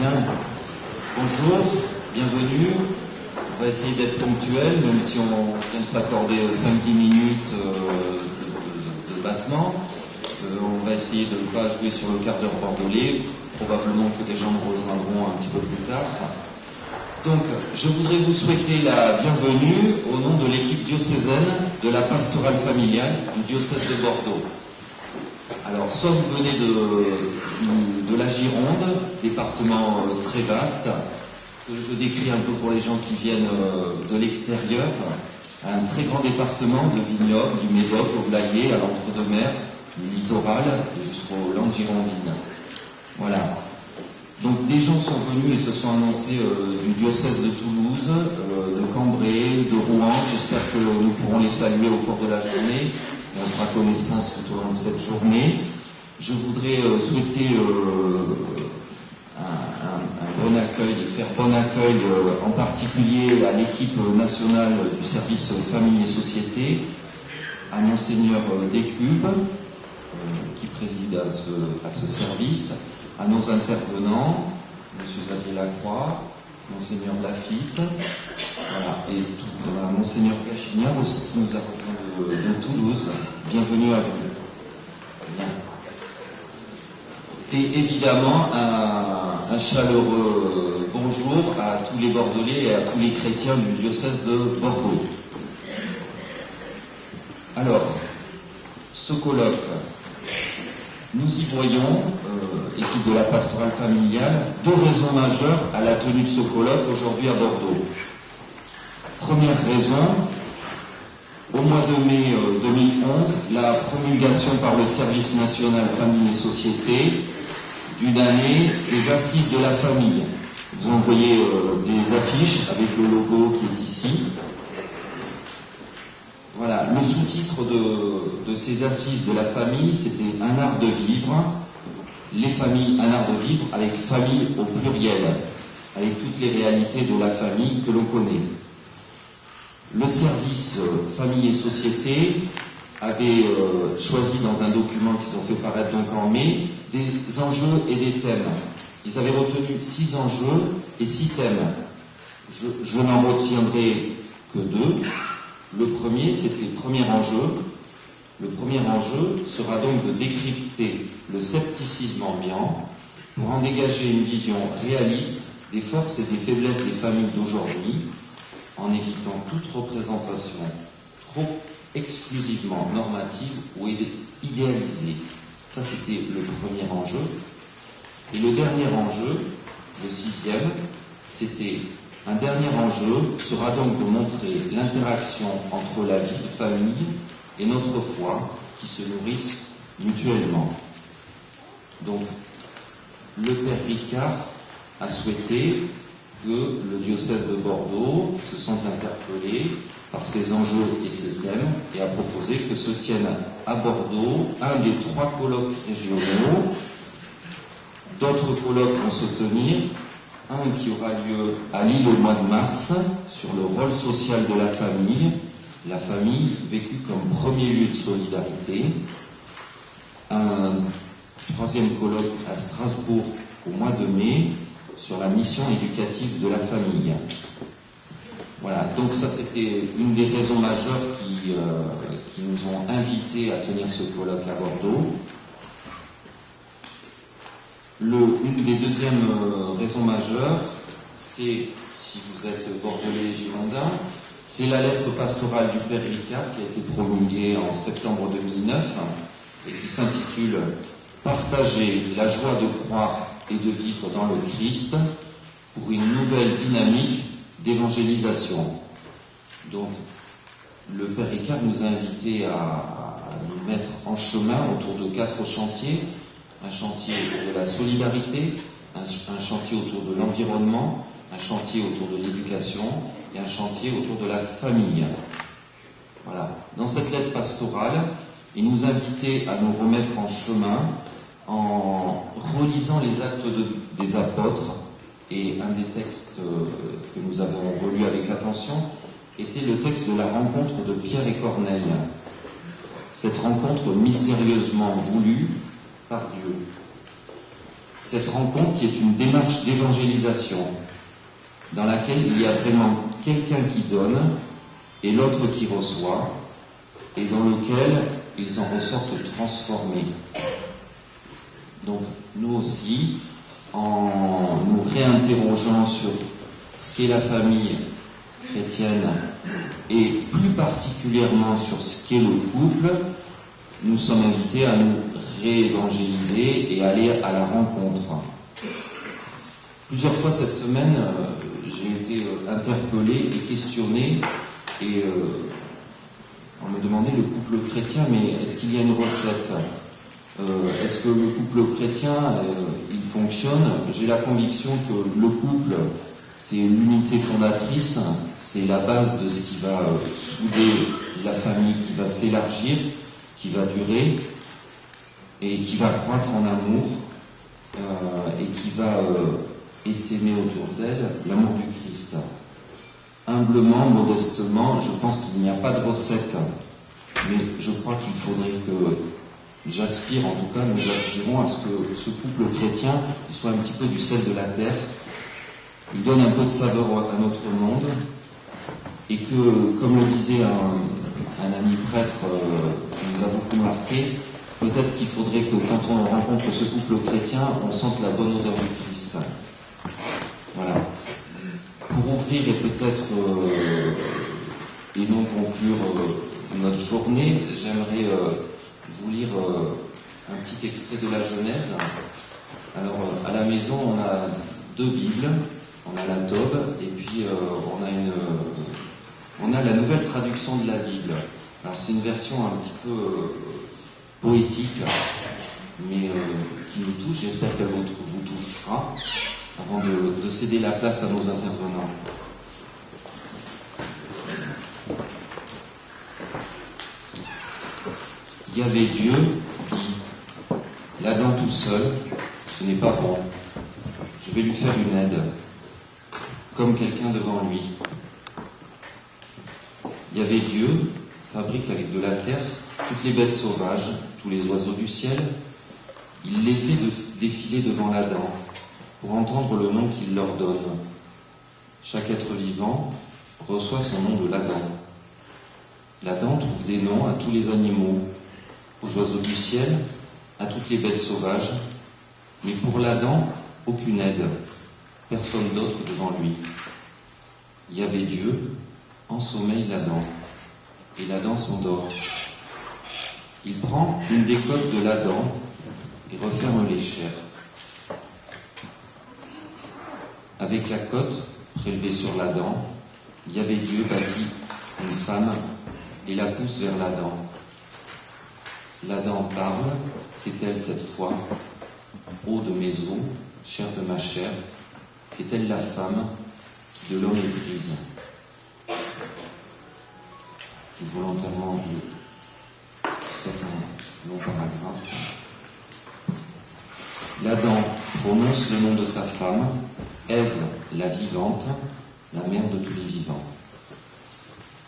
Bien, bonjour, bienvenue. On va essayer d'être ponctuel, même si on vient de s'accorder 5-10 minutes de battement. On va essayer de ne pas jouer sur le quart d'heure bordelais. Probablement que des gens nous rejoindront un petit peu plus tard. Donc, je voudrais vous souhaiter la bienvenue au nom de l'équipe diocésaine de la pastorale familiale du diocèse de Bordeaux. Alors, soit vous venez de la Gironde, département très vaste, que je décris un peu pour les gens qui viennent de l'extérieur, un très grand département de vignobles, du Médoc au Blayais, à l'Entre-deux-Mers, du littoral et jusqu'aux Landes girondines. Voilà. Donc des gens sont venus et se sont annoncés du diocèse de Toulouse, de Cambrai, de Rouen. J'espère que nous pourrons les saluer au cours de la journée. On fera connaissance tout au long de cette journée. Je voudrais souhaiter un bon accueil et faire bon accueil en particulier à l'équipe nationale du service Famille et Société, à Monseigneur Descubes, qui préside à ce service, à nos intervenants, M. Xavier Lacroix, Monseigneur Lafitte, voilà, et à Monseigneur Cachignard aussi qui nous a rejoint de Toulouse. Bienvenue à vous. Bien. Et évidemment, un chaleureux bonjour à tous les Bordelais et à tous les chrétiens du diocèse de Bordeaux. Alors, ce colloque, nous y voyons, équipe de la pastorale familiale, deux raisons majeures à la tenue de ce colloque aujourd'hui à Bordeaux. Première raison, au mois de mai 2011, la promulgation par le service national Famille et Société d'une année des assises de la famille. Vous en voyez des affiches avec le logo qui est ici. Voilà, le sous-titre de ces assises de la famille, c'était un art de vivre, les familles, un art de vivre avec famille au pluriel, avec toutes les réalités de la famille que l'on connaît. Le service Famille et Société avait choisi dans un document qu'ils ont fait paraître donc en mai, des enjeux et des thèmes. Ils avaient retenu 6 enjeux et 6 thèmes. Je n'en retiendrai que 2. Le premier, c'était le premier enjeu. Le premier enjeu sera donc de décrypter le scepticisme ambiant pour en dégager une vision réaliste des forces et des faiblesses des familles d'aujourd'hui, en évitant toute représentation trop exclusivement normative ou idéalisée. Ça, c'était le premier enjeu. Et le dernier enjeu, le 6e, c'était un dernier enjeu sera donc de montrer l'interaction entre la vie de famille et notre foi qui se nourrissent mutuellement. Donc, le Père Ricard a souhaité que le diocèse de Bordeaux se sente interpellé par ces enjeux et ces thèmes et a proposé que se tienne à Bordeaux un des 3 colloques régionaux. D'autres colloques vont se tenir. Un qui aura lieu à Lille au mois de mars sur le rôle social de la famille vécue comme premier lieu de solidarité. Un 3e colloque à Strasbourg au mois de mai sur la mission éducative de la famille. Voilà, donc ça c'était une des raisons majeures qui nous ont invités à tenir ce colloque à Bordeaux. Une des deuxièmes raisons majeures, c'est, si vous êtes bordelais et girondins, c'est la lettre pastorale du Père Ricard qui a été promulguée en septembre 2009 et qui s'intitule « Partager la joie de croire et de vivre dans le Christ pour une nouvelle dynamique d'évangélisation ». Donc, le Père Ricard nous a invités à nous mettre en chemin autour de 4 chantiers. Un chantier autour de la solidarité, un chantier autour de l'environnement, un chantier autour de l'éducation et un chantier autour de la famille. Voilà. Dans cette lettre pastorale, il nous invitait à nous remettre en chemin en relisant les actes des apôtres, et un des textes que nous avons relus avec attention était le texte de la rencontre de Pierre et Corneille. Cette rencontre mystérieusement voulue par Dieu. cette rencontre qui est une démarche d'évangélisation, dans laquelle il y a vraiment quelqu'un qui donne et l'autre qui reçoit, et dans lequel ils en ressortent transformés. Donc nous aussi, en nous réinterrogeant sur ce qu'est la famille chrétienne et plus particulièrement sur ce qu'est le couple, nous sommes invités à nous réévangéliser et aller à la rencontre. Plusieurs fois cette semaine, j'ai été interpellé et questionné et on me demandait le couple chrétien, mais est-ce qu'il y a une recette ? Est-ce que le couple chrétien, il fonctionne ? J'ai la conviction que le couple, c'est l'unité fondatrice, c'est la base de ce qui va souder la famille, qui va s'élargir, qui va durer et qui va croître en amour et qui va essaimer autour d'elle l'amour du Christ. Humblement, modestement, je pense qu'il n'y a pas de recette, mais je crois qu'il faudrait que j'aspire, en tout cas, nous aspirons à ce que ce couple chrétien soit un petit peu du sel de la terre. Il donne un peu de saveur à notre monde et que, comme le disait un ami prêtre qui nous a beaucoup marqué, peut-être qu'il faudrait que quand on rencontre ce couple chrétien, on sente la bonne odeur du Christ. Voilà. Pour ouvrir et peut-être et non conclure notre journée, j'aimerais vous lire un petit extrait de la Genèse. Alors, à la maison, on a 2 Bibles. On a la Tobe et puis on a la nouvelle traduction de la Bible. Alors, c'est une version un petit peu poétique, mais qui nous touche. J'espère qu'elle vous touchera avant de céder la place à nos intervenants. Yahvé Dieu dit, l'Adam tout seul, ce n'est pas bon. Je vais lui faire une aide, comme quelqu'un devant lui. Yahvé Dieu fabrique avec de la terre toutes les bêtes sauvages, tous les oiseaux du ciel. Il les fait défiler devant l'Adam pour entendre le nom qu'il leur donne. Chaque être vivant reçoit son nom de l'Adam. L'Adam trouve des noms à tous les animaux, aux oiseaux du ciel, à toutes les bêtes sauvages, mais pour l'Adam, aucune aide, personne d'autre devant lui. Yahvé Dieu ensommeille l'Adam, et l'Adam s'endort. Il prend une des côtes de l'Adam et referme les chairs. Avec la côte prélevée sur l'Adam, Yahvé Dieu bâtit une femme et la pousse vers l'Adam. L'Adam parle, c'est elle cette fois, eau de mes os, chair de ma chair, c'est elle la femme qui de l'homme est prise. Volontairement, c'est un long paragraphe. L'Adam prononce le nom de sa femme, Ève la vivante, la mère de tous les vivants.